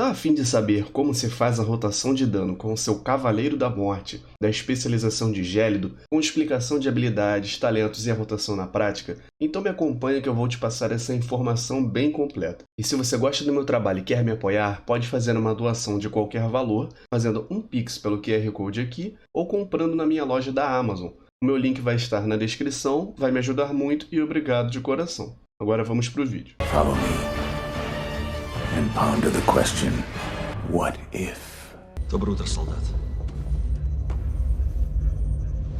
Tá a fim de saber como se faz a rotação de dano com o seu Cavaleiro da Morte, da especialização de Gélido, com explicação de habilidades, talentos e a rotação na prática? Então me acompanha que eu vou te passar essa informação bem completa. E se você gosta do meu trabalho e quer me apoiar, pode fazer uma doação de qualquer valor, fazendo um Pix pelo QR Code aqui, ou comprando na minha loja da Amazon. O meu link vai estar na descrição, vai me ajudar muito e obrigado de coração. Agora vamos pro vídeo. Follow me and ponder the question, what if? Доброе утро, солдат.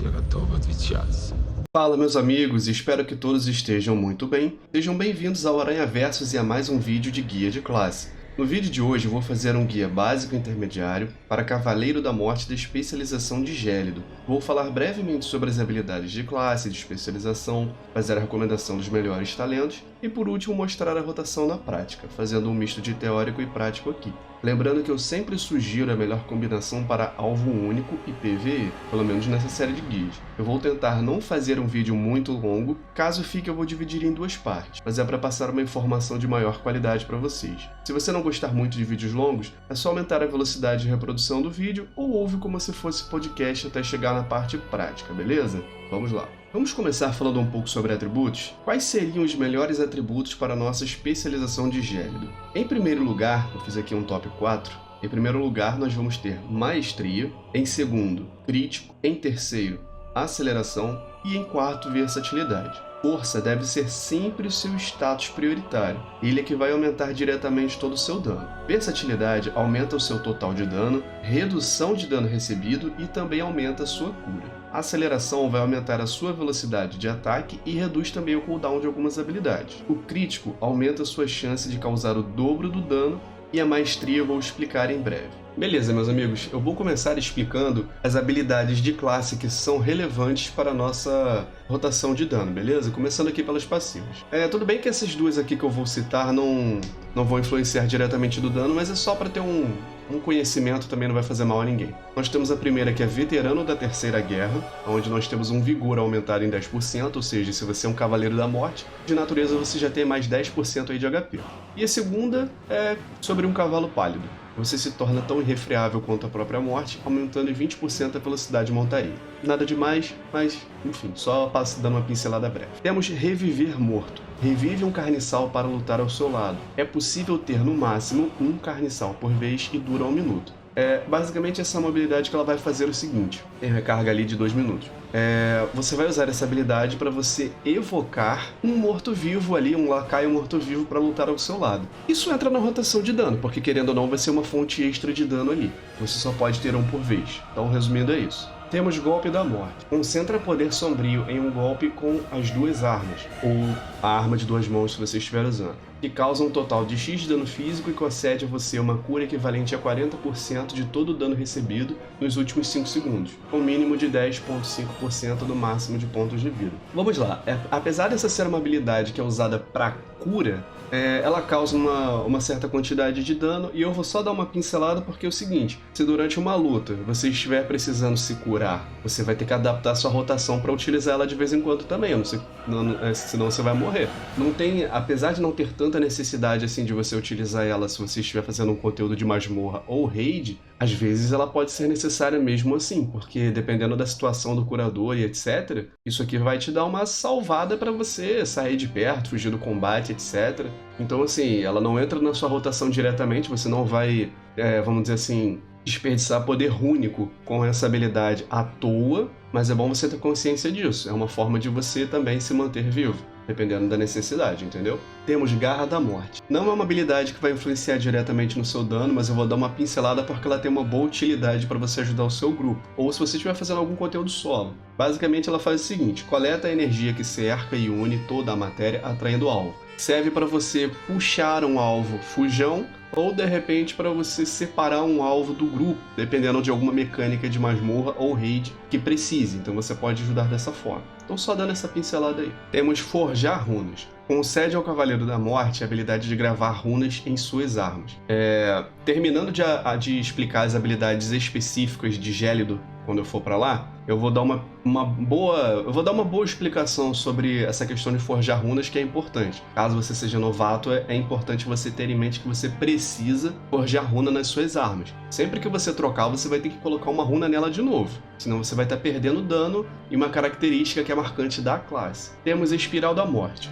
Я готов отвечать. Fala meus amigos, espero que todos estejam muito bem. Sejam bem-vindos ao Aranha Versus e a mais um vídeo de guia de classe. No vídeo de hoje eu vou fazer um guia básico e intermediário para Cavaleiro da Morte da especialização de Gélido. Vou falar brevemente sobre as habilidades de classe, de especialização, fazer a recomendação dos melhores talentos e por último mostrar a rotação na prática, fazendo um misto de teórico e prático aqui. Lembrando que eu sempre sugiro a melhor combinação para alvo único e PvE, pelo menos nessa série de guias. Eu vou tentar não fazer um vídeo muito longo, caso fique eu vou dividir em duas partes, mas é para passar uma informação de maior qualidade para vocês. Se você não gostar muito de vídeos longos, é só aumentar a velocidade de reprodução do vídeo ou ouve como se fosse podcast até chegar na parte prática, beleza? Vamos lá. Vamos começar falando um pouco sobre atributos? Quais seriam os melhores atributos para a nossa especialização de Gélido? Em primeiro lugar, eu fiz aqui um top 4. Em primeiro lugar, nós vamos ter Maestria. Em segundo, Crítico. Em terceiro, Aceleração. E em quarto, Versatilidade. Força deve ser sempre o seu status prioritário. Ele é que vai aumentar diretamente todo o seu dano. Versatilidade aumenta o seu total de dano, redução de dano recebido e também aumenta a sua cura. A aceleração vai aumentar a sua velocidade de ataque e reduz também o cooldown de algumas habilidades. O crítico aumenta a sua chance de causar o dobro do dano e a maestria eu vou explicar em breve. Beleza, meus amigos, eu vou começar explicando as habilidades de classe que são relevantes para a nossa rotação de dano, beleza? Começando aqui pelas passivas. Tudo bem que essas duas aqui que eu vou citar não vão influenciar diretamente do dano, mas é só para ter um conhecimento, também não vai fazer mal a ninguém. Nós temos a primeira que é Veterano da Terceira Guerra, onde nós temos um vigor aumentado em 10%, ou seja, se você é um Cavaleiro da Morte, de natureza você já tem mais 10% aí de HP. E a segunda é sobre um Cavalo Pálido. Você se torna tão irrefreável quanto a própria morte, aumentando em 20% a velocidade de montaria. Nada demais, mas, enfim, só passo dando uma pincelada breve. Temos Reviver Morto. Revive um carniçal para lutar ao seu lado. É possível ter no máximo um carniçal por vez e dura 1 minuto. Basicamente essa é uma habilidade que ela vai fazer o seguinte, tem recarga ali de 2 minutos. Você vai usar essa habilidade para você evocar um morto-vivo ali, um lacaio morto-vivo para lutar ao seu lado. Isso entra na rotação de dano, porque querendo ou não vai ser uma fonte extra de dano ali. Você só pode ter um por vez. Então resumindo é isso. Temos Golpe da Morte. Concentra poder sombrio em um golpe com as duas armas, ou a arma de 2 mãos se você estiver usando, que causa um total de X de dano físico e concede a você uma cura equivalente a 40% de todo o dano recebido nos últimos 5 segundos, com um mínimo de 10,5% do máximo de pontos de vida. Vamos lá, apesar dessa ser uma habilidade que é usada para cura, ela causa uma certa quantidade de dano, e eu vou só dar uma pincelada porque é o seguinte, se durante uma luta você estiver precisando se curar, você vai ter que adaptar sua rotação para utilizar ela de vez em quando também, senão você vai morrer. Não tem, apesar de não ter tanta necessidade assim de você utilizar ela se você estiver fazendo um conteúdo de masmorra ou raid, às vezes ela pode ser necessária mesmo assim, porque dependendo da situação do curador e etc, isso aqui vai te dar uma salvada para você sair de perto, fugir do combate, etc. Então assim, ela não entra na sua rotação diretamente, você não vai, vamos dizer assim, desperdiçar poder rúnico com essa habilidade à toa, mas é bom você ter consciência disso, é uma forma de você também se manter vivo, dependendo da necessidade, entendeu? Temos Garra da Morte. Não é uma habilidade que vai influenciar diretamente no seu dano, mas eu vou dar uma pincelada porque ela tem uma boa utilidade para você ajudar o seu grupo, ou se você estiver fazendo algum conteúdo solo. Basicamente ela faz o seguinte, coleta a energia que cerca e une toda a matéria atraindo o alvo. Serve para você puxar um alvo fujão, ou de repente para você separar um alvo do grupo, dependendo de alguma mecânica de masmorra ou raid que precise, então você pode ajudar dessa forma. Então só dando essa pincelada aí. Temos Forjar Runas. Concede ao Cavaleiro da Morte a habilidade de gravar runas em suas armas. Terminando de explicar as habilidades específicas de Gélido quando eu for pra lá, eu vou dar uma boa explicação sobre essa questão de forjar runas, que é importante. Caso você seja novato, é importante você ter em mente que você precisa forjar runa nas suas armas. Sempre que você trocar, você vai ter que colocar uma runa nela de novo, senão você vai estar perdendo dano e uma característica que é marcante da classe. Temos a Espiral da Morte.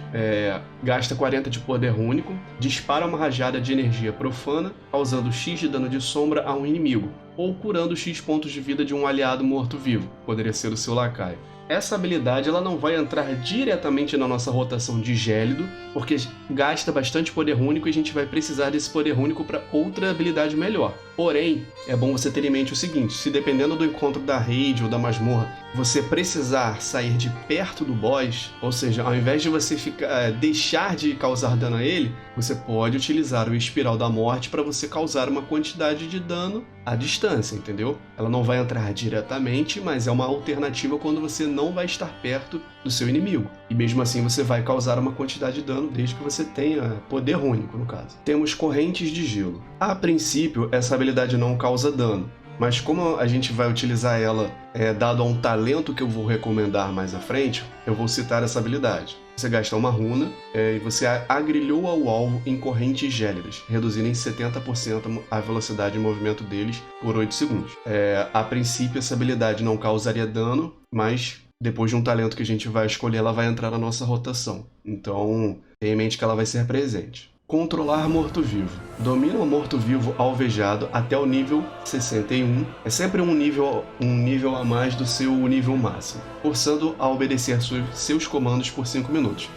Gasta 40 de poder único, dispara uma rajada de energia profana, causando X de dano de sombra a um inimigo, ou curando X pontos de vida de um aliado morto-vivo, poderia ser o seu lacaio. Essa habilidade ela não vai entrar diretamente na nossa rotação de gélido, porque gasta bastante poder único e a gente vai precisar desse poder único para outra habilidade melhor. Porém, é bom você ter em mente o seguinte: se dependendo do encontro da raid ou da masmorra, você precisar sair de perto do boss, ou seja, ao invés de você deixar de causar dano a ele, você pode utilizar o Espiral da Morte para você causar uma quantidade de dano à distância, entendeu? Ela não vai entrar diretamente, mas é uma alternativa quando você não vai estar perto do seu inimigo. E mesmo assim você vai causar uma quantidade de dano desde que você tenha poder único, no caso. Temos Correntes de Gelo. A princípio, essa habilidade não causa dano, mas como a gente vai utilizar ela dado a um talento que eu vou recomendar mais à frente, eu vou citar essa habilidade. Você gasta uma runa e você agrilhou ao alvo em correntes gélidas, reduzindo em 70% a velocidade de movimento deles por 8 segundos. A princípio, essa habilidade não causaria dano, mas depois de um talento que a gente vai escolher, ela vai entrar na nossa rotação. Então, tenha em mente que ela vai ser presente. Controlar morto-vivo. Domina o morto-vivo alvejado até o nível 61. É sempre um nível a mais do seu nível máximo, forçando a obedecer seus comandos por 5 minutos.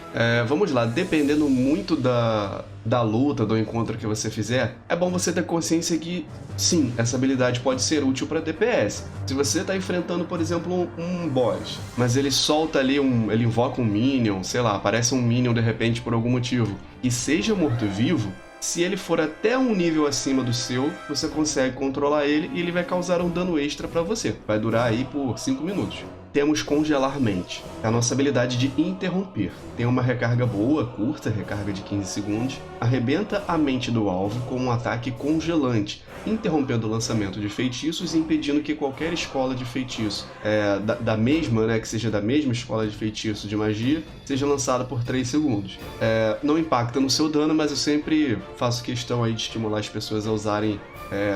Vamos lá, dependendo muito da luta, do encontro que você fizer, é bom você ter consciência que, sim, essa habilidade pode ser útil para DPS. Se você está enfrentando, por exemplo, um boss, mas ele solta ali ele invoca um minion, sei lá, aparece um minion de repente por algum motivo, e seja morto-vivo, se ele for até um nível acima do seu, você consegue controlar ele e ele vai causar um dano extra para você. Vai durar aí por 5 minutos. Temos Congelar Mente, é a nossa habilidade de interromper. Tem uma recarga boa, curta, recarga de 15 segundos. Arrebenta a mente do alvo com um ataque congelante, interrompendo o lançamento de feitiços e impedindo que qualquer escola de feitiço que seja da mesma escola de feitiço de magia, seja lançada por 3 segundos. Não impacta no seu dano, mas eu sempre faço questão aí de estimular as pessoas a usarem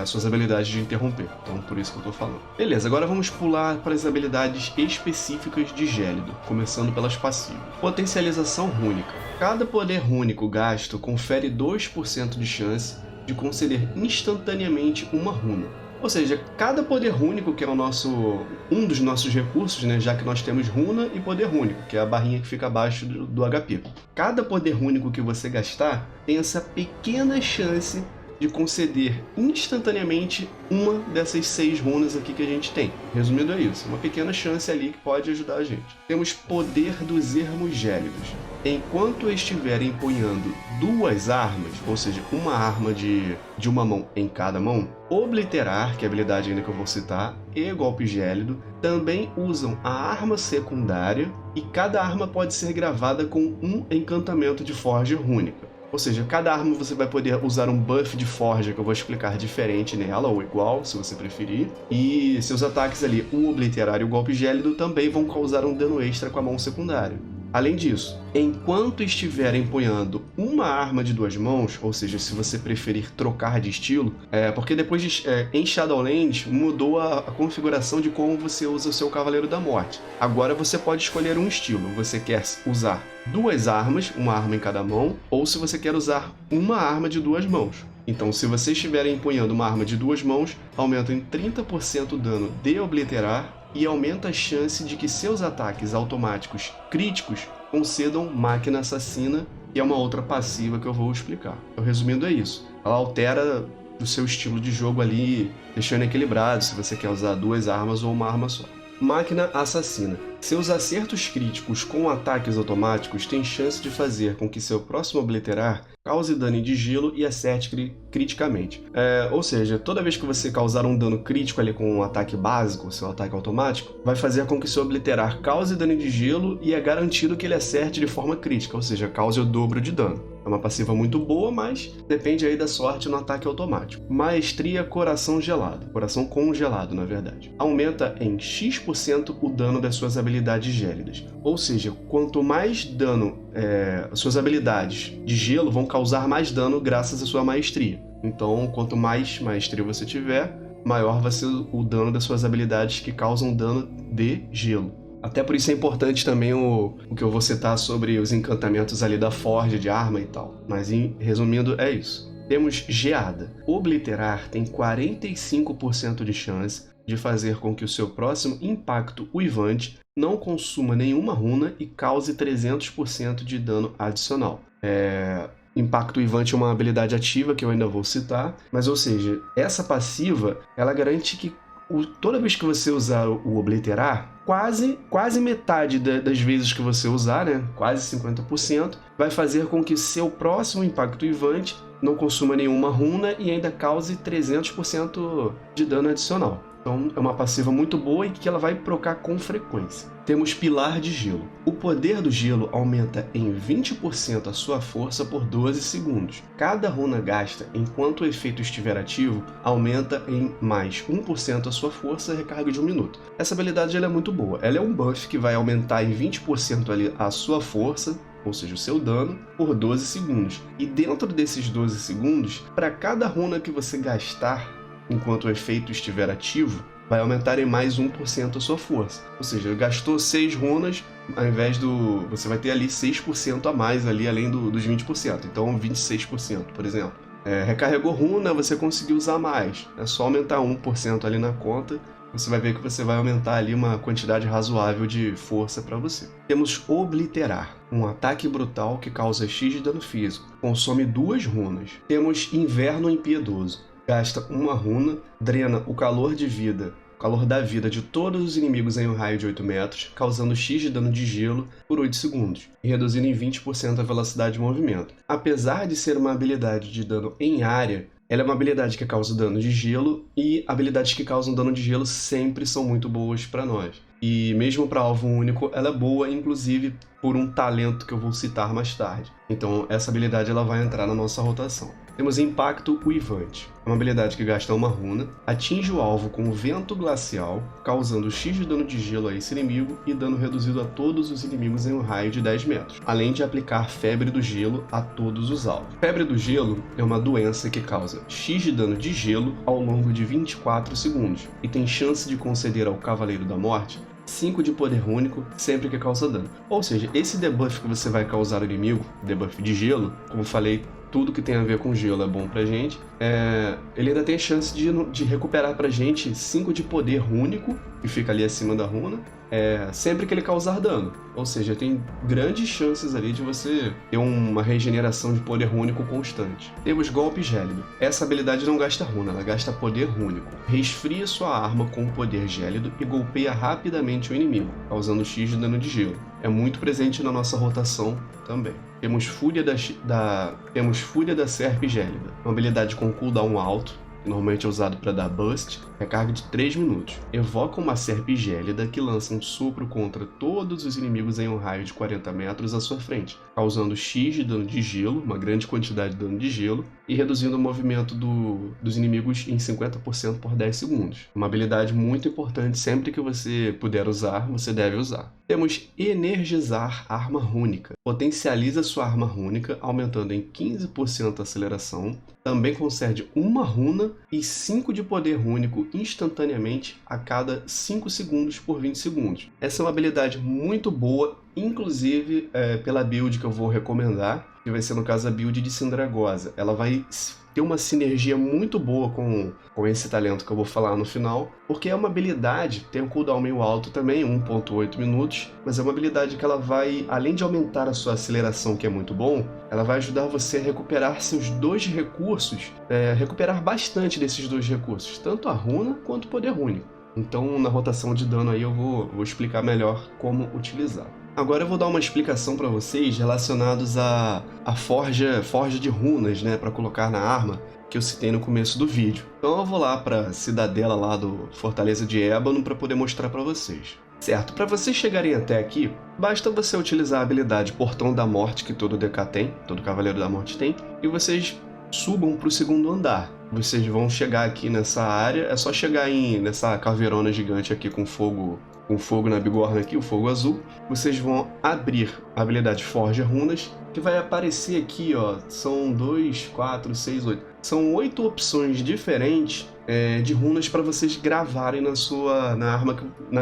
suas habilidades de interromper. Então, por isso que eu tô falando. Beleza, agora vamos pular para as habilidades específicas de Gélido, começando pelas passivas. Potencialização rúnica. Cada poder rúnico gasto confere 2% de chance de conceder instantaneamente uma runa. Ou seja, cada poder rúnico, que é um dos nossos recursos, né, já que nós temos runa e poder rúnico, que é a barrinha que fica abaixo do HP. Cada poder rúnico que você gastar tem essa pequena chance de conceder instantaneamente uma dessas 6 runas aqui que a gente tem. Resumindo, é isso. Uma pequena chance ali que pode ajudar a gente. Temos Poder dos Ermos Gélidos. Enquanto estiver empunhando 2 armas, ou seja, uma arma de uma mão em cada mão, Obliterar, que é a habilidade ainda que eu vou citar, e Golpe Gélido, também usam a arma secundária e cada arma pode ser gravada com um encantamento de forja rúnica. Ou seja, cada arma você vai poder usar um buff de forja, que eu vou explicar diferente nela, ou igual, se você preferir. E seus ataques ali, o Obliterar e o Golpe Gélido, também vão causar um dano extra com a mão secundária. Além disso, enquanto estiver empunhando uma arma de 2 mãos, ou seja, se você preferir trocar de estilo, porque depois em Shadowlands mudou a configuração de como você usa o seu Cavaleiro da Morte. Agora você pode escolher um estilo. Você quer usar 2 armas, uma arma em cada mão, ou se você quer usar uma arma de 2 mãos. Então, se você estiver empunhando uma arma de 2 mãos, aumenta em 30% o dano de Obliterar e aumenta a chance de que seus ataques automáticos críticos concedam Máquina Assassina, que é uma outra passiva que eu vou explicar. Então, resumindo, é isso. Ela altera o seu estilo de jogo ali, deixando equilibrado se você quer usar 2 armas ou uma arma só. Máquina Assassina. Seus acertos críticos com ataques automáticos têm chance de fazer com que seu próximo Obliterar cause dano de gelo e acerte criticamente. Ou seja, toda vez que você causar um dano crítico ali com um ataque básico, seu ataque automático, vai fazer com que seu Obliterar cause dano de gelo e é garantido que ele acerte de forma crítica, ou seja, cause o dobro de dano. É uma passiva muito boa, mas depende aí da sorte no ataque automático. Maestria Coração Gelado. Coração congelado, na verdade. Aumenta em X% o dano das suas habilidades gélidas. Ou seja, quanto mais dano suas habilidades de gelo vão causar mais dano graças à sua maestria. Então, quanto mais maestria você tiver, maior vai ser o dano das suas habilidades que causam dano de gelo. Até por isso é importante também o que eu vou citar sobre os encantamentos ali da forja de arma e tal. Mas resumindo, é isso. Temos Geada. Obliterar tem 45% de chance de fazer com que o seu próximo impacto uivante não consuma nenhuma runa e cause 300% de dano adicional. Impacto uivante é uma habilidade ativa que eu ainda vou citar, mas ou seja, essa passiva ela garante que toda vez que você usar o obliterar, quase metade das vezes que você usar, né, quase 50%, vai fazer com que seu próximo impacto uivante não consuma nenhuma runa e ainda cause 300% de dano adicional. Então é uma passiva muito boa e que ela vai procar com frequência. Temos Pilar de Gelo. O poder do gelo aumenta em 20% a sua força por 12 segundos. Cada runa gasta enquanto o efeito estiver ativo aumenta em mais 1% a sua força e recarga de 1 minuto. Essa habilidade ela é muito boa. Ela é um buff que vai aumentar em 20% ali a sua força, ou seja, o seu dano, por 12 segundos. E dentro desses 12 segundos, para cada runa que você gastar enquanto o efeito estiver ativo, vai aumentar em mais 1% a sua força. Ou seja, gastou 6 runas, ao invés você vai ter ali 6% a mais, ali, além dos 20%. Então, 26%, por exemplo. Recarregou runa, você conseguiu usar mais. É só aumentar 1% ali na conta. Você vai ver que você vai aumentar ali uma quantidade razoável de força para você. Temos Obliterar, um ataque brutal que causa X de dano físico. Consome 2 runas. Temos Inverno Impiedoso. Gasta 1 runa, drena o calor da vida de todos os inimigos em um raio de 8 metros, causando X de dano de gelo por 8 segundos, e reduzindo em 20% a velocidade de movimento. Apesar de ser uma habilidade de dano em área, ela é uma habilidade que causa dano de gelo, e habilidades que causam dano de gelo sempre são muito boas para nós. E mesmo para alvo único, ela é boa, inclusive por um talento que eu vou citar mais tarde. Então essa habilidade ela vai entrar na nossa rotação. Temos Impacto Uivante. É uma habilidade que gasta 1 runa, atinge o alvo com vento glacial, causando X de dano de gelo a esse inimigo e dano reduzido a todos os inimigos em um raio de 10 metros, além de aplicar Febre do Gelo a todos os alvos. Febre do Gelo é uma doença que causa X de dano de gelo ao longo de 24 segundos e tem chance de conceder ao Cavaleiro da Morte 5 de poder único sempre que causa dano. Ou seja, esse debuff que você vai causar ao inimigo, debuff de gelo, como eu falei, tudo que tem a ver com gelo é bom pra gente. Ele ainda tem chance de recuperar pra gente 5 de poder único, que fica ali acima da runa, sempre que ele causar dano. Ou seja, tem grandes chances ali de você ter uma regeneração de poder único constante. Temos Golpe Gélido. Essa habilidade não gasta runa, ela gasta poder único. Resfria sua arma com o poder gélido e golpeia rapidamente o inimigo, causando X de dano de gelo. É muito presente na nossa rotação também. Temos Fúria da Serpe Gélida, uma habilidade com cooldown alto, que normalmente é usado para dar bust, recarga de 3 minutos. Evoca uma serpe gélida que lança um sopro contra todos os inimigos em um raio de 40 metros à sua frente, causando X de dano de gelo, uma grande quantidade de dano de gelo, e reduzindo o movimento dos inimigos em 50% por 10 segundos. Uma habilidade muito importante, sempre que você puder usar, você deve usar. Temos Energizar Arma Rúnica. Potencializa sua arma rúnica, aumentando em 15% a aceleração. Também concede 1 runa e 5 de poder único instantaneamente a cada 5 segundos por 20 segundos. Essa é uma habilidade muito boa, inclusive pela build que eu vou recomendar, que vai ser no caso a build de Sindragosa. Ela vai ter uma sinergia muito boa com esse talento que eu vou falar no final, porque é uma habilidade, tem um cooldown meio alto também, 1.8 minutos, mas é uma habilidade que ela vai, além de aumentar a sua aceleração, que é muito bom, ela vai ajudar você a recuperar seus 2 recursos, recuperar bastante desses 2 recursos, tanto a runa quanto o poder único. Então, na rotação de dano aí eu vou explicar melhor como utilizar. Agora eu vou dar uma explicação para vocês relacionados à forja de runas, né, para colocar na arma, que eu citei no começo do vídeo. Então eu vou lá para a cidadela lá do Fortaleza de Ébano para poder mostrar para vocês. Certo, para vocês chegarem até aqui, basta você utilizar a habilidade Portão da Morte que todo DK tem, todo Cavaleiro da Morte tem, e vocês subam para o segundo andar. Vocês vão chegar aqui nessa área, é só chegar nessa caveirona gigante aqui com fogo na bigorna aqui, o fogo azul. Vocês vão abrir a habilidade Forja Runas, que vai aparecer aqui, ó, são 2, 4, 6, 8. São 8 opções diferentes de runas para vocês gravarem nas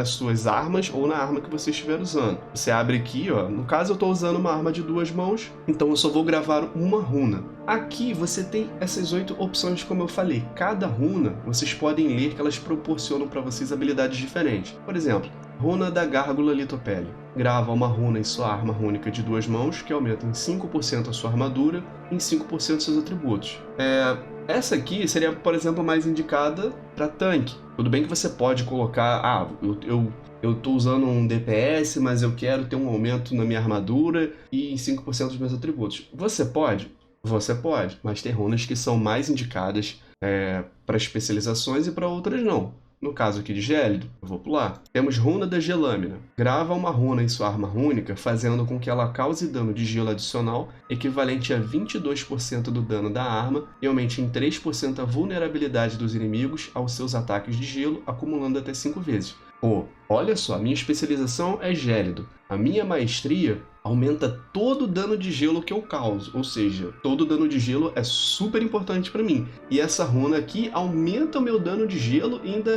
suas armas ou na arma que você estiver usando. Você abre aqui, ó, no caso eu estou usando uma arma de 2 mãos, então eu só vou gravar uma runa. Aqui você tem essas 8 opções, como eu falei. Cada runa, vocês podem ler que elas proporcionam para vocês habilidades diferentes. Por exemplo, Runa da Gárgula Litopele. Grava uma runa em sua arma rúnica de 2 mãos, que aumenta em 5% a sua armadura e em 5% seus atributos. Essa aqui seria, por exemplo, mais indicada para tanque. Tudo bem que você pode colocar, eu tô usando um DPS, mas eu quero ter um aumento na minha armadura e em 5% dos meus atributos. Você pode? Você pode, mas tem runas que são mais indicadas para especializações e para outras não. No caso aqui de Gélido, eu vou pular. Temos Runa da Gelâmina. Grava uma runa em sua arma rúnica, fazendo com que ela cause dano de gelo adicional, equivalente a 22% do dano da arma, e aumente em 3% a vulnerabilidade dos inimigos aos seus ataques de gelo, acumulando até 5 vezes. Pô, olha só, a minha especialização é Gélido. A minha maestria aumenta todo o dano de gelo que eu causo, ou seja, todo o dano de gelo é super importante para mim. E essa runa aqui aumenta o meu dano de gelo e ainda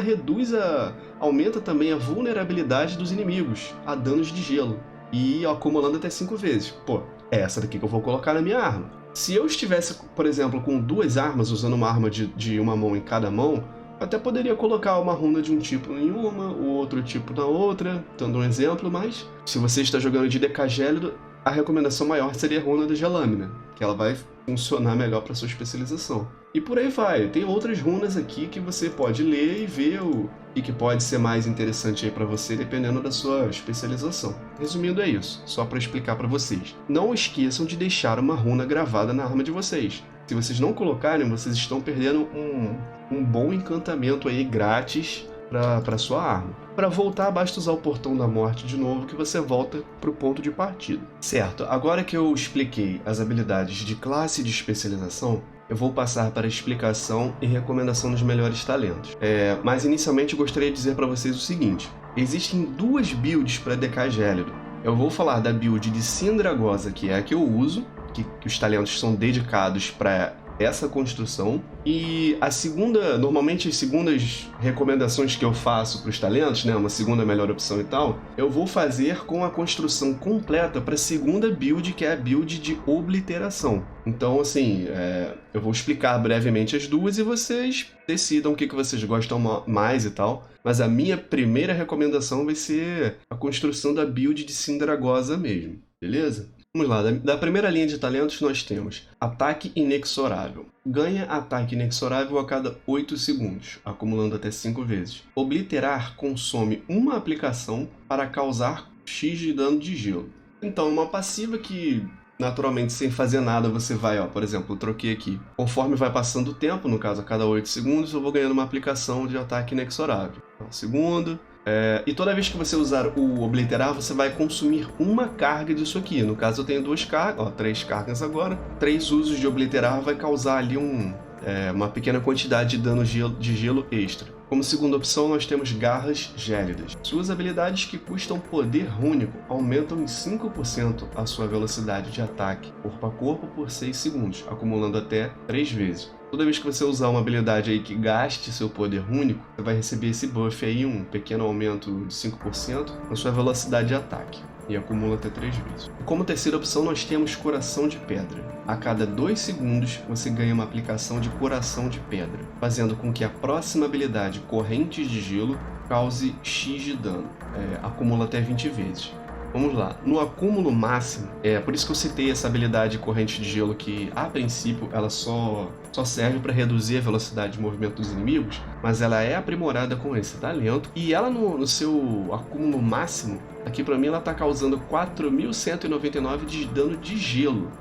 aumenta também a vulnerabilidade dos inimigos a danos de gelo, e acumulando até 5 vezes. Pô, é essa daqui que eu vou colocar na minha arma. Se eu estivesse, por exemplo, com 2 armas, usando uma arma de uma mão em cada mão, até poderia colocar uma runa de um tipo em uma, o outro tipo na outra, dando um exemplo, mas se você está jogando de DK Gélido, a recomendação maior seria a Runa da Gelâmina, que ela vai funcionar melhor para sua especialização. E por aí vai, tem outras runas aqui que você pode ler e ver o que pode ser mais interessante aí para você, dependendo da sua especialização. Resumindo, é isso, só para explicar para vocês. Não esqueçam de deixar uma runa gravada na arma de vocês. Se vocês não colocarem, vocês estão perdendo um bom encantamento aí grátis para sua arma. Para voltar, basta usar o Portão da Morte de novo, que você volta para o ponto de partida. Certo, agora que eu expliquei as habilidades de classe e de especialização, eu vou passar para a explicação e recomendação dos melhores talentos. Mas inicialmente eu gostaria de dizer para vocês o seguinte: existem 2 builds para DK Gélido. Eu vou falar da build de Sindragosa, que é a que eu uso, que os talentos são dedicados para essa construção, e a segunda, normalmente as segundas recomendações que eu faço para os talentos, né, uma segunda melhor opção e tal, eu vou fazer com a construção completa para a segunda build, que é a build de Obliteração. Então, assim, eu vou explicar brevemente as duas e vocês decidam o que vocês gostam mais e tal, mas a minha primeira recomendação vai ser a construção da build de Sindragosa mesmo, beleza? Vamos lá, da primeira linha de talentos nós temos Ataque Inexorável. Ganha ataque inexorável a cada 8 segundos, acumulando até 5 vezes. Obliterar consome uma aplicação para causar X de dano de gelo. Então, uma passiva que, naturalmente, sem fazer nada, você vai, ó, por exemplo, eu troquei aqui. Conforme vai passando o tempo, no caso a cada 8 segundos, eu vou ganhando uma aplicação de ataque inexorável. Segundo. E toda vez que você usar o Obliterar, você vai consumir uma carga disso aqui. No caso, eu tenho 2 cargas, ó, 3 cargas agora. 3 usos de Obliterar vai causar ali uma pequena quantidade de dano de gelo extra. Como segunda opção, nós temos Garras Gélidas. Suas habilidades que custam poder rúnico aumentam em 5% a sua velocidade de ataque corpo a corpo por 6 segundos, acumulando até 3 vezes. Toda vez que você usar uma habilidade aí que gaste seu poder único, você vai receber esse buff aí, um pequeno aumento de 5% na sua velocidade de ataque, e acumula até 3 vezes. Como terceira opção, nós temos Coração de Pedra. A cada 2 segundos, você ganha uma aplicação de Coração de Pedra, fazendo com que a próxima habilidade, Correntes de Gelo, cause X de dano, acumula até 20 vezes. Vamos lá, no acúmulo máximo, por isso que eu citei essa habilidade Corrente de Gelo, que a princípio ela só serve para reduzir a velocidade de movimento dos inimigos, mas ela é aprimorada com esse talento, e ela no seu acúmulo máximo, aqui para mim ela está causando 4.199 de dano de gelo.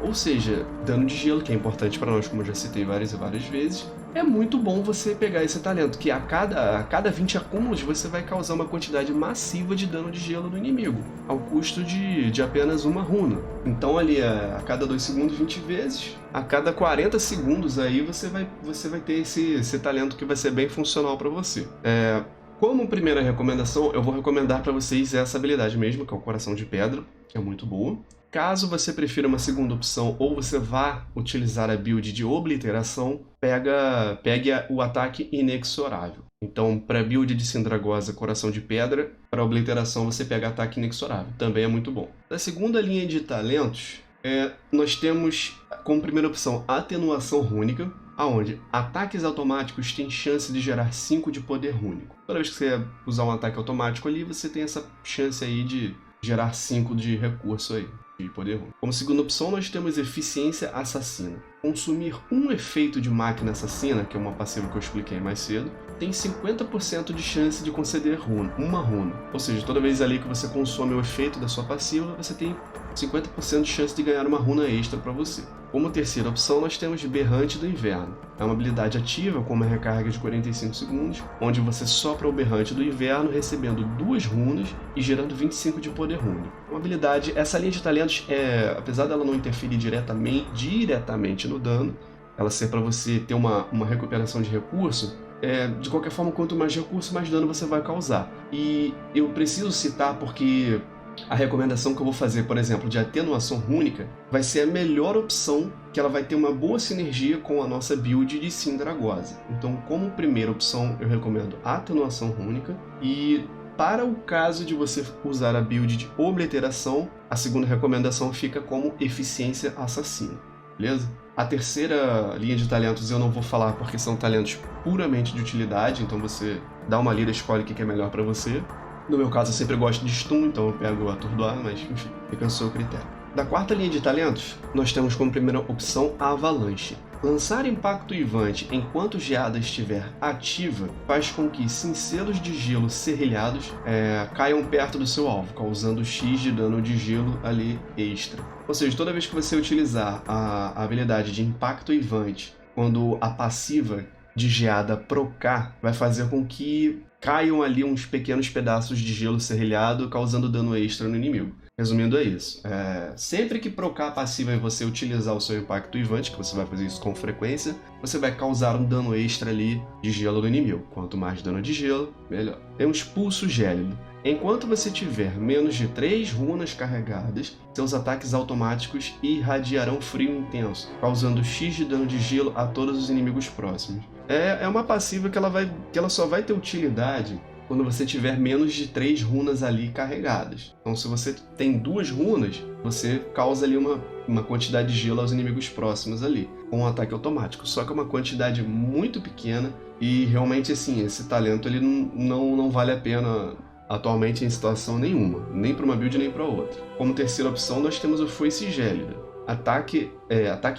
Ou seja, dano de gelo, que é importante para nós, como eu já citei várias e várias vezes. É muito bom você pegar esse talento, que a cada 20 acúmulos você vai causar uma quantidade massiva de dano de gelo no inimigo, ao custo de apenas uma runa. Então ali, a cada 2 segundos 20 vezes, a cada 40 segundos aí você vai ter esse talento que vai ser bem funcional para você. Como primeira recomendação, eu vou recomendar para vocês essa habilidade mesmo, que é o Coração de Pedra, que é muito boa. Caso você prefira uma segunda opção ou você vá utilizar a build de obliteração, pegue o ataque inexorável. Então, para a build de Sindragosa, Coração de Pedra, para obliteração você pega ataque inexorável, também é muito bom. Na segunda linha de talentos, nós temos como primeira opção Atenuação Rúnica, aonde ataques automáticos têm chance de gerar 5 de poder rúnico. Toda vez que você usar um ataque automático ali, você tem essa chance aí de gerar 5 de recurso aí, de poder rúnico. Como segunda opção, nós temos Eficiência Assassina. Consumir um efeito de Máquina Assassina, que é uma passiva que eu expliquei mais cedo, tem 50% de chance de conceder uma runa. Ou seja, toda vez ali que você consome o efeito da sua passiva, você tem 50% de chance de ganhar uma runa extra para você. Como terceira opção, nós temos Berrante do Inverno. É uma habilidade ativa com uma recarga de 45 segundos, onde você sopra o Berrante do Inverno recebendo 2 runas e gerando 25 de poder rúnico. Uma habilidade, essa linha de talentos, apesar dela não interferir diretamente no dano, ela ser para você ter uma recuperação de recurso, de qualquer forma, quanto mais recurso, mais dano você vai causar. E eu preciso citar porque a recomendação que eu vou fazer, por exemplo, de Atenuação Rúnica, vai ser a melhor opção, que ela vai ter uma boa sinergia com a nossa build de Sindragosa. Então, como primeira opção, eu recomendo Atenuação Rúnica. E para o caso de você usar a build de Obliteração, a segunda recomendação fica como Eficiência Assassina. Beleza? A terceira linha de talentos eu não vou falar porque são talentos puramente de utilidade, então você dá uma lida e escolhe o que é melhor para você. No meu caso, eu sempre gosto de stun, então eu pego Atordoar, mas enfim, fica no seu critério. Da quarta linha de talentos, nós temos como primeira opção a Avalanche. Lançar Impacto Ivante enquanto geada estiver ativa faz com que cinzelos de gelo serrilhados caiam perto do seu alvo, causando X de dano de gelo ali extra. Ou seja, toda vez que você utilizar a habilidade de Impacto Ivante, quando a passiva de geada procar, vai fazer com que caiam ali uns pequenos pedaços de gelo serrilhado, causando dano extra no inimigo. Resumindo, é isso. Sempre que procar a passiva e você utilizar o seu Impacto Ivante, que você vai fazer isso com frequência, você vai causar um dano extra ali de gelo no inimigo. Quanto mais dano de gelo, melhor. Temos Pulso Gélido. Enquanto você tiver menos de 3 runas carregadas, seus ataques automáticos irradiarão frio intenso, causando X de dano de gelo a todos os inimigos próximos. É uma passiva que ela só vai ter utilidade quando você tiver menos de 3 runas ali carregadas. Então, se você tem 2 runas, você causa ali uma quantidade de gelo aos inimigos próximos ali, com um ataque automático. Só que é uma quantidade muito pequena e realmente, assim, esse talento ele não vale a pena atualmente em situação nenhuma, nem para uma build nem para outra. Como terceira opção, nós temos o Foice Gélida. Ataque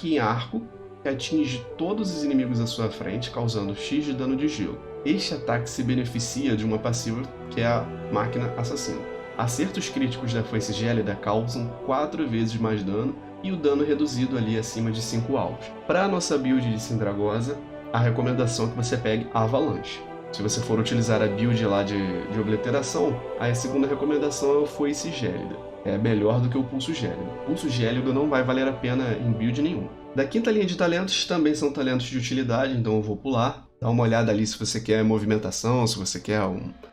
em arco, que atinge todos os inimigos à sua frente, causando X de dano de gelo. Este ataque se beneficia de uma passiva que é a Máquina Assassina. Acertos críticos da Foice Gélida causam 4 vezes mais dano e o dano reduzido ali acima de 5 alvos. Para a nossa build de Sindragosa, a recomendação é que você pegue a Avalanche. Se você for utilizar a build lá de obliteração, aí a segunda recomendação é o Foice Gélida. É melhor do que o Pulso Gélido. O Pulso Gélido não vai valer a pena em build nenhuma. Da quinta linha de talentos, também são talentos de utilidade, então eu vou pular. Dá uma olhada ali se você quer movimentação, se você quer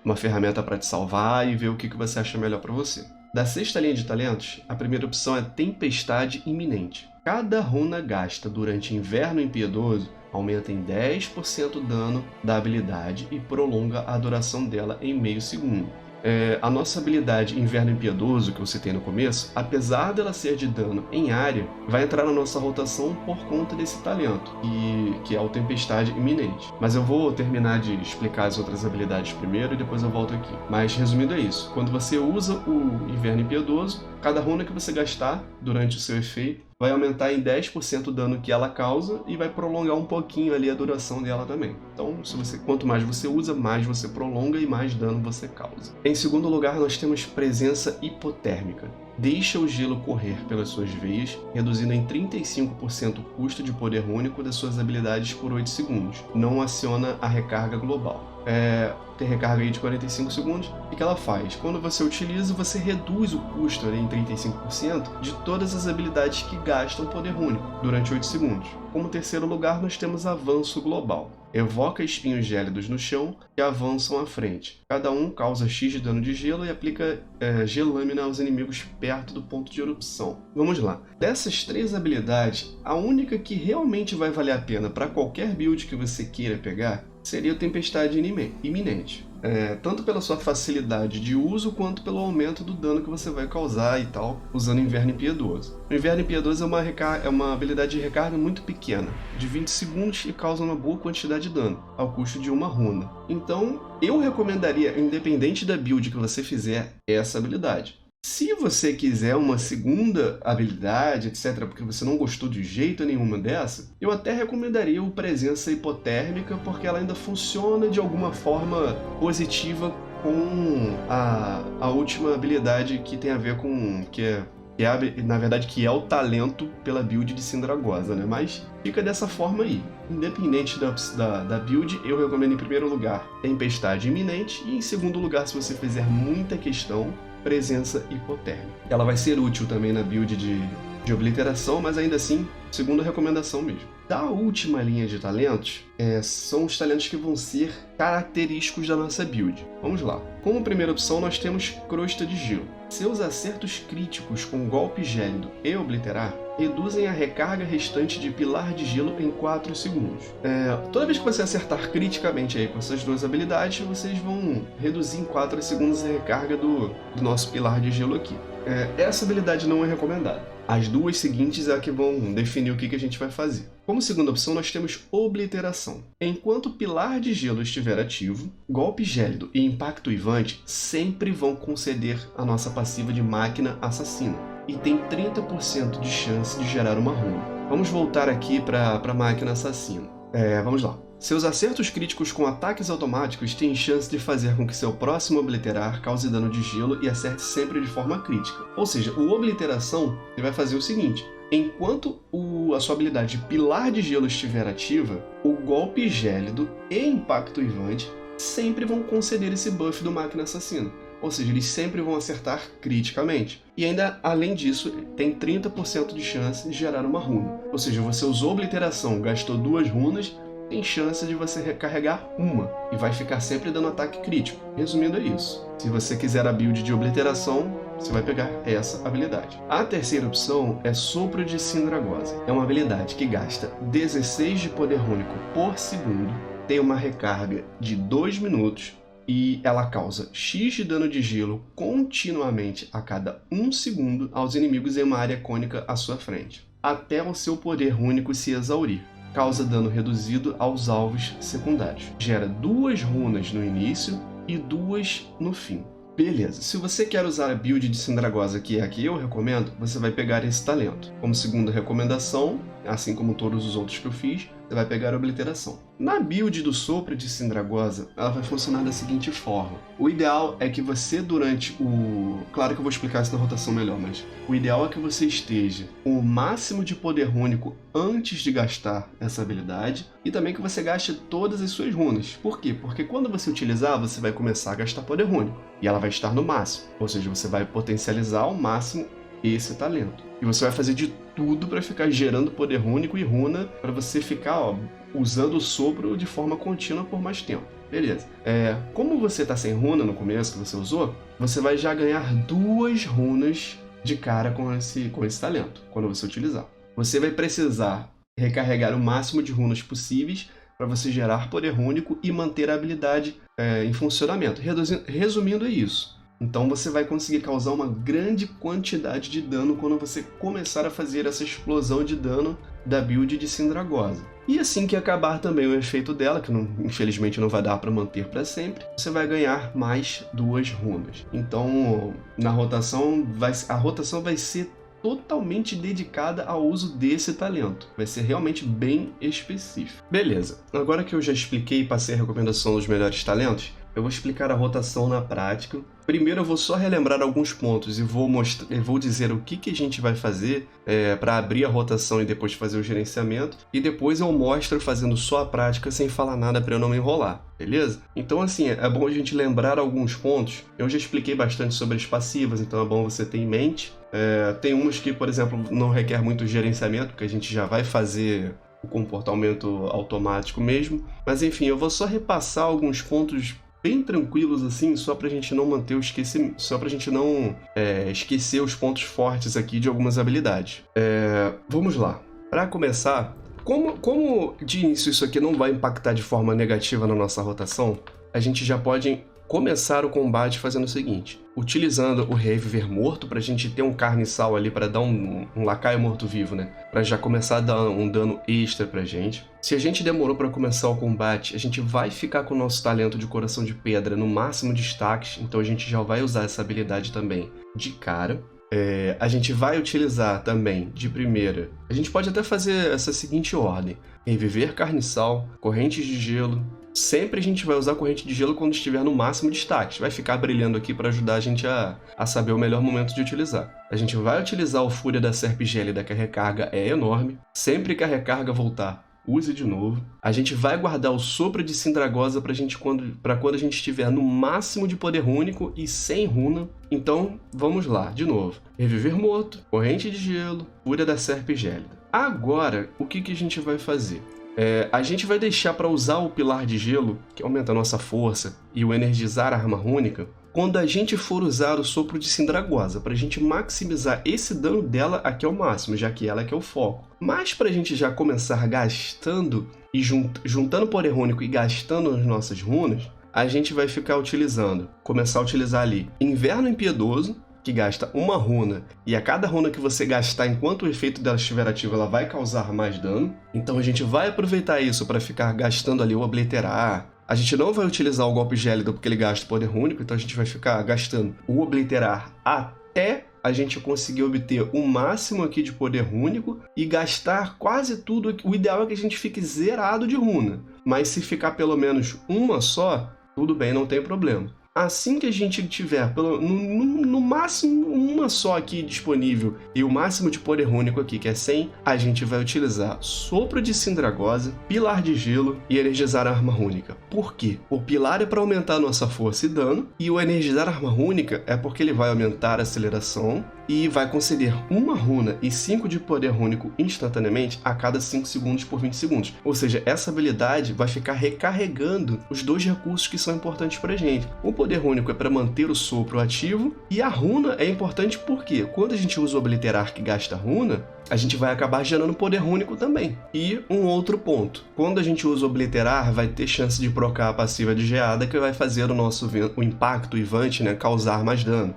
uma ferramenta para te salvar e ver o que você acha melhor para você. Da sexta linha de talentos, a primeira opção é Tempestade Iminente. Cada runa gasta durante Inverno Impiedoso aumenta em 10% o dano da habilidade e prolonga a duração dela em meio segundo. A nossa habilidade Inverno Impiedoso, que eu citei no começo, apesar dela ser de dano em área, vai entrar na nossa rotação por conta desse talento, que é o Tempestade Iminente. Mas eu vou terminar de explicar as outras habilidades primeiro e depois eu volto aqui. Mas resumindo é isso, quando você usa o Inverno Impiedoso, cada runa que você gastar durante o seu efeito vai aumentar em 10% o dano que ela causa e vai prolongar um pouquinho ali a duração dela também. Então, quanto mais você usa, mais você prolonga e mais dano você causa. Em segundo lugar, nós temos Presença Hipotérmica. deixa o gelo correr pelas suas veias, reduzindo em 35% o custo de poder único das suas habilidades por 8 segundos. Não aciona a recarga global. Tem recarga aí de 45 segundos. O que ela faz? Quando você utiliza, você reduz o custo ali em 35% de todas as habilidades que gastam poder único durante 8 segundos. Como terceiro lugar, nós temos avanço global. Evoca espinhos gélidos no chão que avançam à frente. Cada um causa X de dano de gelo e aplica gelâmina aos inimigos perto do ponto de erupção. Vamos lá. Dessas 3 habilidades, a única que realmente vai valer a pena para qualquer build que você queira pegar seria a Tempestade Iminente. Tanto pela sua facilidade de uso, quanto pelo aumento do dano que você vai causar e tal, usando Inverno Impiedoso. O Inverno Impiedoso é uma habilidade de recarga muito pequena, de 20 segundos e causa uma boa quantidade de dano, ao custo de uma runa. Então, eu recomendaria, independente da build que você fizer, essa habilidade. Se você quiser uma segunda habilidade, etc., porque você não gostou de jeito nenhuma dessa, eu até recomendaria o Presença Hipotérmica, porque ela ainda funciona de alguma forma positiva com a última habilidade que tem a ver com... na verdade, que é o talento pela build de Sindragosa, né? Mas fica dessa forma aí. Independente da build, eu recomendo em primeiro lugar Tempestade Iminente e em segundo lugar, se você fizer muita questão, Presença Hipotérmica. Ela vai ser útil também na build de obliteração, mas ainda assim, segunda recomendação mesmo. Da última linha de talentos, são os talentos que vão ser característicos da nossa build. Vamos lá. Como primeira opção, nós temos Crosta de Gelo. Seus acertos críticos com Golpe Gélido e Obliterar reduzem a recarga restante de Pilar de Gelo em 4 segundos. Toda vez que você acertar criticamente aí com essas 2 habilidades, vocês vão reduzir em 4 segundos a recarga do nosso Pilar de Gelo aqui. Essa habilidade não é recomendada. As 2 seguintes é a que vão definir o que a gente vai fazer. Como segunda opção, nós temos Obliteração. Enquanto o Pilar de Gelo estiver ativo, Golpe Gélido e Impacto Uivante sempre vão conceder a nossa passiva de Máquina Assassina, e tem 30% de chance de gerar uma runa. Vamos voltar aqui para a Máquina Assassina. Vamos lá. Seus acertos críticos com ataques automáticos têm chance de fazer com que seu próximo Obliterar cause dano de gelo e acerte sempre de forma crítica. Ou seja, o Obliteração ele vai fazer o seguinte: enquanto a sua habilidade Pilar de Gelo estiver ativa, o Golpe Gélido e Impacto Uivante sempre vão conceder esse buff do Máquina Assassina. Ou seja, eles sempre vão acertar criticamente. E ainda, além disso, tem 30% de chance de gerar uma runa. Ou seja, você usou Obliteração, gastou 2 runas, tem chance de você recarregar uma, e vai ficar sempre dando ataque crítico. Resumindo, é isso. Se você quiser a build de Obliteração, você vai pegar essa habilidade. A terceira opção é Sopro de Sindragosa. É uma habilidade que gasta 16 de poder único por segundo, tem uma recarga de 2 minutos, e ela causa X de dano de gelo continuamente a cada 1 segundo aos inimigos em uma área cônica à sua frente, até o seu poder único se exaurir. Causa dano reduzido aos alvos secundários. Gera 2 runas no início e 2 no fim. Beleza, se você quer usar a build de Sindragosa, que é a que eu recomendo, você vai pegar esse talento. Como segunda recomendação, assim como todos os outros que eu fiz, você vai pegar a Obliteração. Na build do Sopro de Sindragosa, ela vai funcionar da seguinte forma. O ideal é que você durante Claro que eu vou explicar isso na rotação melhor, mas o ideal é que você esteja com o máximo de poder único antes de gastar essa habilidade e também que você gaste todas as suas runas. Por quê? Porque quando você utilizar, você vai começar a gastar poder único e ela vai estar no máximo. Ou seja, você vai potencializar ao máximo esse talento. E você vai fazer de tudo para ficar gerando poder único e runa para você ficar usando o sopro de forma contínua por mais tempo. Beleza. Como você tá sem runa no começo que você usou, você vai já ganhar 2 runas de cara com esse talento, quando você utilizar. Você vai precisar recarregar o máximo de runas possíveis para você gerar poder único e manter a habilidade em funcionamento. Resumindo, é isso. Então você vai conseguir causar uma grande quantidade de dano quando você começar a fazer essa explosão de dano da build de Sindragosa. E assim que acabar também o efeito dela, que infelizmente não vai dar para manter para sempre, você vai ganhar mais 2 runas. Então a rotação vai ser totalmente dedicada ao uso desse talento. Vai ser realmente bem específico. Beleza, agora que eu já expliquei e passei a recomendação dos melhores talentos, eu vou explicar a rotação na prática. Primeiro eu vou só relembrar alguns pontos e vou dizer o que a gente vai fazer para abrir a rotação e depois fazer o gerenciamento. E depois eu mostro fazendo só a prática sem falar nada para eu não me enrolar, beleza? Então assim, é bom a gente lembrar alguns pontos. Eu já expliquei bastante sobre as passivas, então é bom você ter em mente. Tem umas que, por exemplo, não requer muito gerenciamento, porque a gente já vai fazer o comportamento automático mesmo. Mas enfim, eu vou só repassar alguns pontos bem tranquilos assim, só pra gente não manter o esquecimento, só pra gente não esquecer os pontos fortes aqui de algumas habilidades. Vamos lá. Para começar, como de início isso aqui não vai impactar de forma negativa na nossa rotação, a gente já pode começar o combate fazendo o seguinte, utilizando o Reviver Morto pra gente ter um carniçal ali pra dar um lacaio morto-vivo, né? Pra já começar a dar um dano extra pra gente. Se a gente demorou pra começar o combate, a gente vai ficar com o nosso talento de Coração de Pedra no máximo de destaques, então a gente já vai usar essa habilidade também de cara. A gente vai utilizar também, de primeira, a gente pode até fazer essa seguinte ordem, Reviver Carniçal, Correntes de Gelo. Sempre a gente vai usar corrente de gelo quando estiver no máximo de destaques. Vai ficar brilhando aqui para ajudar a gente a saber o melhor momento de utilizar. A gente vai utilizar o Fúria da Serpe Gélida, que a recarga é enorme. Sempre que a recarga voltar, use de novo. A gente vai guardar o Sopro de Sindragosa para quando a gente estiver no máximo de poder único e sem runa. Então, vamos lá, de novo. Reviver Morto, Corrente de Gelo, Fúria da Serpe Gélida. Agora, o que a gente vai fazer? A gente vai deixar para usar o Pilar de Gelo, que aumenta a nossa força, e o Energizar a Arma Rúnica, quando a gente for usar o Sopro de Sindragosa, para a gente maximizar esse dano dela aqui ao máximo, já que ela é que é o foco. Mas para a gente já começar gastando e juntando poder único e gastando as nossas runas, a gente vai começar a utilizar ali Inverno Impiedoso, que gasta uma runa, e a cada runa que você gastar enquanto o efeito dela estiver ativo, ela vai causar mais dano. Então a gente vai aproveitar isso para ficar gastando ali o Obliterar. A gente não vai utilizar o Golpe Gélido porque ele gasta poder único, então a gente vai ficar gastando o Obliterar até a gente conseguir obter o máximo aqui de poder único e gastar quase tudo. O ideal é que a gente fique zerado de runa, mas se ficar pelo menos uma só, tudo bem, não tem problema. Assim que a gente tiver no máximo uma só aqui disponível e o máximo de poder único aqui, que é 100, a gente vai utilizar Sopro de Sindragosa, Pilar de Gelo e Energizar a Arma Rúnica. Por quê? O Pilar é para aumentar a nossa força e dano, e o Energizar a Arma Rúnica é porque ele vai aumentar a aceleração e vai conceder uma runa e 5 de poder único instantaneamente a cada 5 segundos por 20 segundos. Ou seja, essa habilidade vai ficar recarregando os dois recursos que são importantes pra gente. O poder único é para manter o sopro ativo, e a runa é importante porque quando a gente usa o Obliterar que gasta runa, a gente vai acabar gerando poder único também. E um outro ponto, quando a gente usa o Obliterar, vai ter chance de procar a passiva de geada, que vai fazer o impacto Ivante, né, causar mais dano.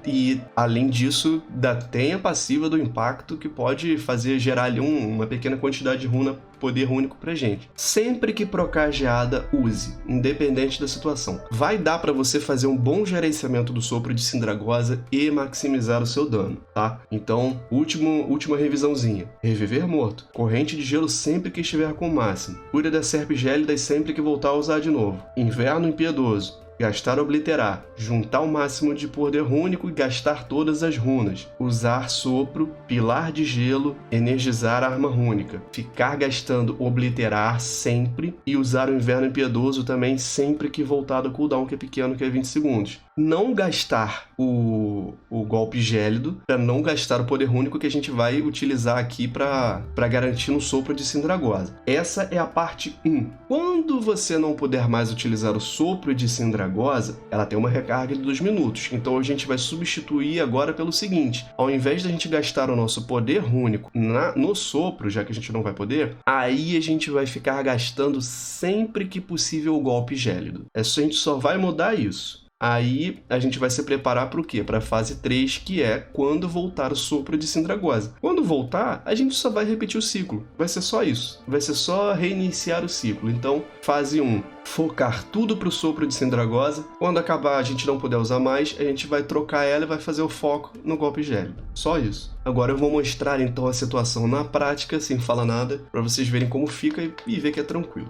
E além disso, tem a passiva do impacto que pode gerar ali uma pequena quantidade de runa, poder único pra gente. Sempre que procar a geada, use, independente da situação. Vai dar pra você fazer um bom gerenciamento do Sopro de Sindragosa e maximizar o seu dano, tá? Então, última revisãozinha. Reviver Morto, Corrente de Gelo sempre que estiver com o máximo. Fúria da Serpe Gélida e sempre que voltar a usar de novo. Inverno Impiedoso, gastar Obliterar, juntar o máximo de poder único e gastar todas as runas. Usar Sopro, Pilar de Gelo, Energizar a Arma Rúnica. Ficar gastando Obliterar sempre e usar o Inverno Impiedoso também sempre que voltar do cooldown, que é pequeno, que é 20 segundos. Não gastar o Golpe Gélido, para não gastar o poder único que a gente vai utilizar aqui para garantir no Sopro de Sindragosa. Essa é a parte 1. Quando você não puder mais utilizar o Sopro de Sindragosa, ela tem uma recarga de 2 minutos. Então a gente vai substituir agora pelo seguinte: ao invés da gente gastar o nosso poder único no Sopro, já que a gente não vai poder, aí a gente vai ficar gastando sempre que possível o Golpe Gélido. A gente só vai mudar isso. Aí a gente vai se preparar para o quê? Para a fase 3, que é quando voltar o Sopro de Sindragosa. Quando voltar, a gente só vai repetir o ciclo. Vai ser só isso. Vai ser só reiniciar o ciclo. Então, fase 1, focar tudo para o Sopro de Sindragosa. Quando acabar, a gente não puder usar mais, a gente vai trocar ela e vai fazer o foco no Golpe Gélido. Só isso. Agora eu vou mostrar então a situação na prática, sem falar nada, para vocês verem como fica e ver que é tranquilo.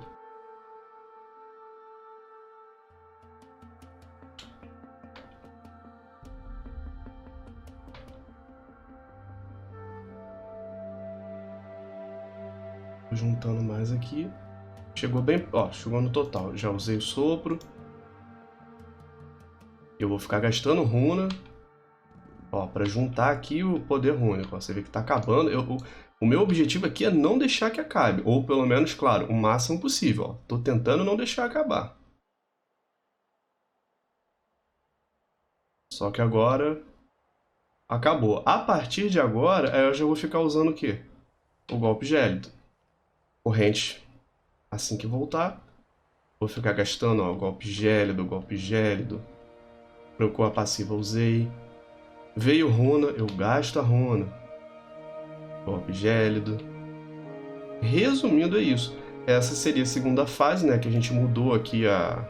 juntando mais aqui. Chegou bem... Ó, chegou no total. Já usei o sopro. Eu vou ficar gastando runa. Ó, pra juntar aqui o poder rúnico. Ó, você vê que tá acabando. O meu objetivo aqui é não deixar que acabe. Ou pelo menos, claro, o máximo possível. Ó. Tô tentando não deixar acabar. Só que agora... acabou. A partir de agora, eu já vou ficar usando o quê? O golpe gélido. Corrente. Assim que voltar, vou ficar gastando, ó, golpe gélido. Trocou a passiva, usei. Veio runa, eu gasto a runa. Golpe gélido. Resumindo, é isso. Essa seria a segunda fase, né? Que a gente mudou aqui a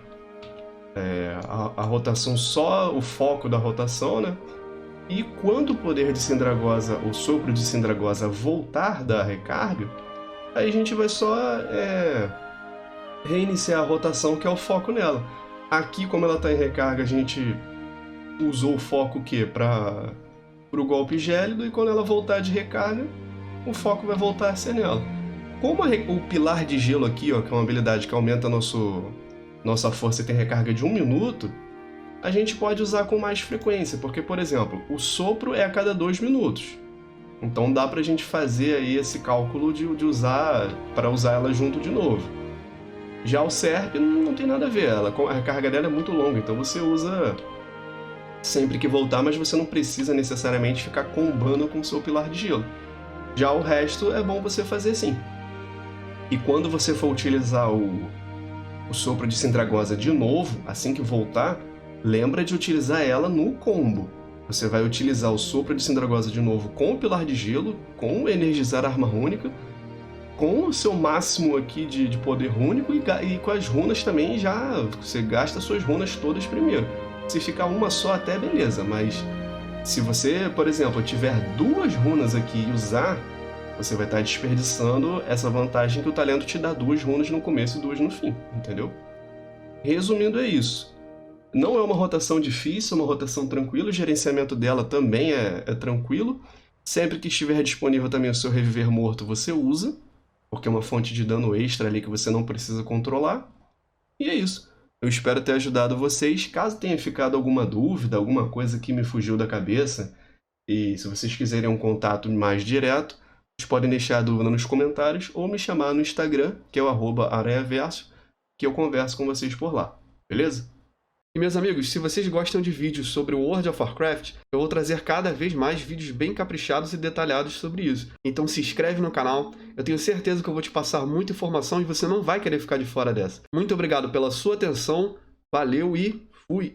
rotação, só o foco da rotação, né? E quando o poder de Sindragosa, o sopro de Sindragosa voltar da recarga, aí a gente vai só reiniciar a rotação, que é o foco nela. Aqui, como ela está em recarga, a gente usou o foco o quê? Para o golpe gélido, e quando ela voltar de recarga, o foco vai voltar a ser nela. Como o pilar de gelo aqui, ó, que é uma habilidade que aumenta nossa força e tem recarga de 1 minuto, a gente pode usar com mais frequência, porque, por exemplo, o sopro é a cada 2 minutos. Então dá pra gente fazer aí esse cálculo de usar, para usar ela junto de novo. Já o Serp não tem nada a ver, a recarga dela é muito longa, então você usa sempre que voltar, mas você não precisa necessariamente ficar combando com o seu pilar de gelo. Já o resto é bom você fazer sim. E quando você for utilizar o sopro de Sindragosa de novo, assim que voltar, lembra de utilizar ela no combo. Você vai utilizar o sopro de Sindragosa de novo com o pilar de gelo, com energizar a arma rúnica, com o seu máximo aqui de poder rúnico e com as runas também já você gasta suas runas todas primeiro. Se ficar uma só até beleza, mas se você, por exemplo, tiver 2 runas aqui e usar, você vai estar desperdiçando essa vantagem que o talento te dá 2 runas no começo e 2 no fim, entendeu? Resumindo, é isso. Não é uma rotação difícil, é uma rotação tranquila, o gerenciamento dela também é tranquilo. Sempre que estiver disponível também o seu reviver morto, você usa, porque é uma fonte de dano extra ali que você não precisa controlar. E é isso. Eu espero ter ajudado vocês. Caso tenha ficado alguma dúvida, alguma coisa que me fugiu da cabeça, e se vocês quiserem um contato mais direto, vocês podem deixar a dúvida nos comentários ou me chamar no Instagram, que é o @aranhaverso, que eu converso com vocês por lá. Beleza? E meus amigos, se vocês gostam de vídeos sobre o World of Warcraft, eu vou trazer cada vez mais vídeos bem caprichados e detalhados sobre isso. Então se inscreve no canal, eu tenho certeza que eu vou te passar muita informação e você não vai querer ficar de fora dessa. Muito obrigado pela sua atenção, valeu e fui!